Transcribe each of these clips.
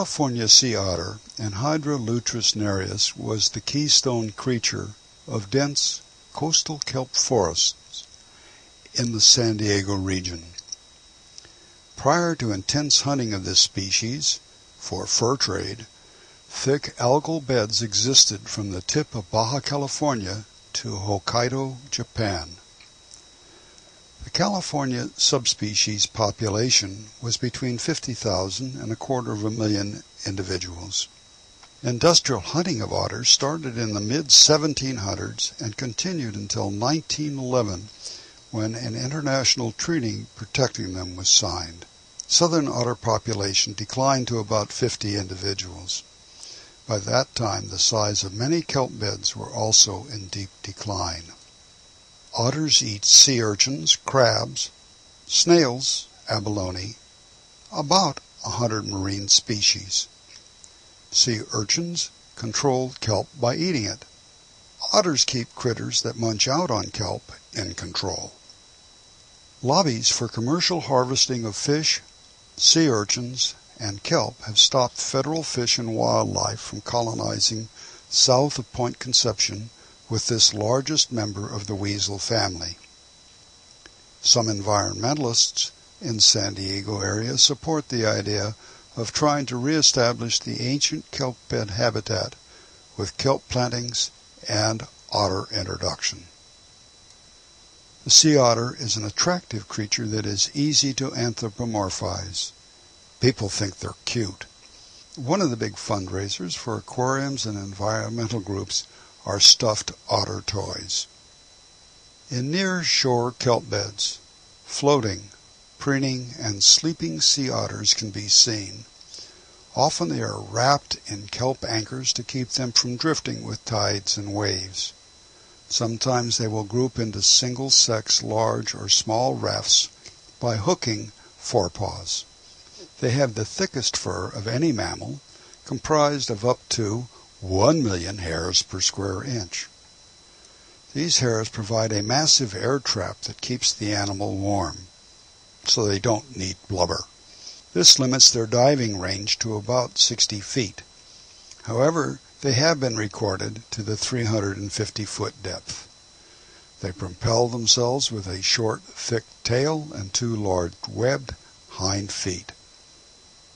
California sea otter, Enhydra Lutris Nereis, was the keystone creature of dense coastal kelp forests in the San Diego region. Prior to intense hunting of this species for fur trade, thick algal beds existed from the tip of Baja California to Hokkaido, Japan. The California subspecies population was between 50,000 and 250,000 individuals. Industrial hunting of otters started in the mid-1700s and continued until 1911, when an international treaty protecting them was signed. Southern otter population declined to about 50 individuals. By that time, the size of many kelp beds were also in deep decline. Otters eat sea urchins, crabs, snails, abalone, about 100 marine species. Sea urchins control kelp by eating it. Otters keep critters that munch out on kelp in control. Lobbies for commercial harvesting of fish, sea urchins, and kelp have stopped federal fish and wildlife from colonizing south of Point Conception with this largest member of the weasel family. Some environmentalists in San Diego area support the idea of trying to reestablish the ancient kelp bed habitat with kelp plantings and otter introduction. The sea otter is an attractive creature that is easy to anthropomorphize. People think they're cute. One of the big fundraisers for aquariums and environmental groups are stuffed otter toys. In near-shore kelp beds, floating, preening, and sleeping sea otters can be seen. Often they are wrapped in kelp anchors to keep them from drifting with tides and waves. Sometimes they will group into single-sex large or small rafts by hooking forepaws. They have the thickest fur of any mammal, comprised of up to 1 million hairs per square inch. These hairs provide a massive air trap that keeps the animal warm, so they don't need blubber. This limits their diving range to about 60 feet. However, they have been recorded to the 350-foot depth. They propel themselves with a short, thick tail and 2 large webbed hind feet.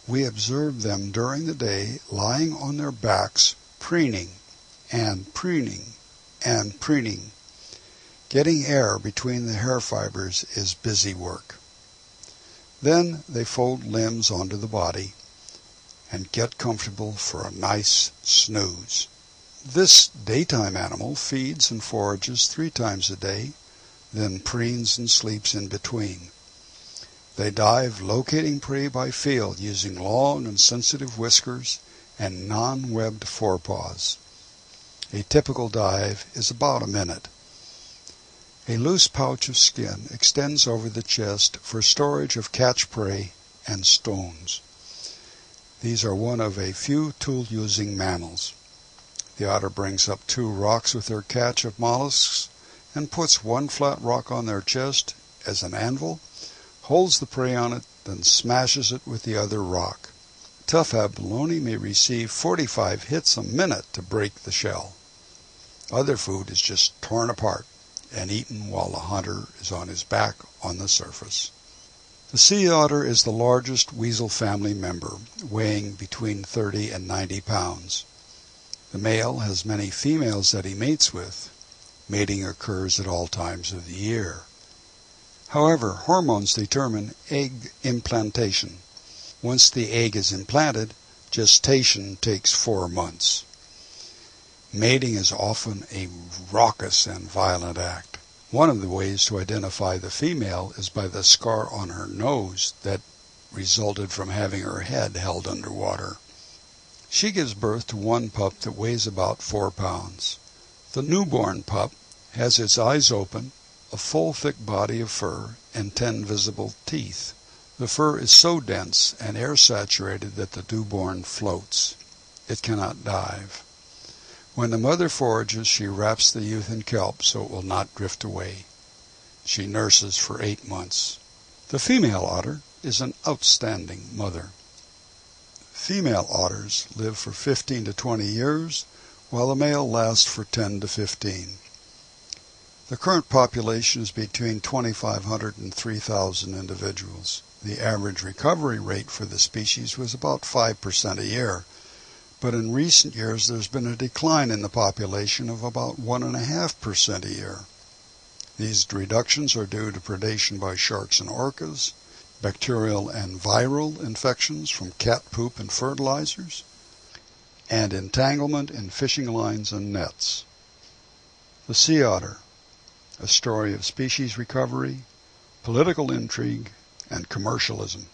We observe them during the day lying on their backs, preening and preening and preening. Getting air between the hair fibers is busy work. Then they fold limbs onto the body and get comfortable for a nice snooze. This daytime animal feeds and forages 3 times a day, then preens and sleeps in between. They dive, locating prey by feel using long and sensitive whiskers and non-webbed forepaws. A typical dive is about a minute. A loose pouch of skin extends over the chest for storage of catch prey and stones. These are one of a few tool-using mammals. The otter brings up 2 rocks with their catch of mollusks and puts 1 flat rock on their chest as an anvil, holds the prey on it, then smashes it with the other rock. Tough abalone may receive 45 hits a minute to break the shell. Other food is just torn apart and eaten while the hunter is on his back on the surface. The sea otter is the largest weasel family member, weighing between 30 and 90 pounds. The male has many females that he mates with. Mating occurs at all times of the year. However, hormones determine egg implantation. Once the egg is implanted, gestation takes 4 months. Mating is often a raucous and violent act. One of the ways to identify the female is by the scar on her nose that resulted from having her head held underwater. She gives birth to 1 pup that weighs about 4 pounds. The newborn pup has its eyes open, a full thick body of fur, and 10 visible teeth. The fur is so dense and air-saturated that the newborn floats. It cannot dive. When the mother forages, she wraps the youth in kelp so it will not drift away. She nurses for 8 months. The female otter is an outstanding mother. Female otters live for 15 to 20 years, while the male lasts for 10 to 15. The current population is between 2,500 and 3,000 individuals. The average recovery rate for the species was about 5% a year, but in recent years there's been a decline in the population of about 1.5% a year. These reductions are due to predation by sharks and orcas, bacterial and viral infections from cat poop and fertilizers, and entanglement in fishing lines and nets. The sea otter, a story of species recovery, political intrigue, and commercialism.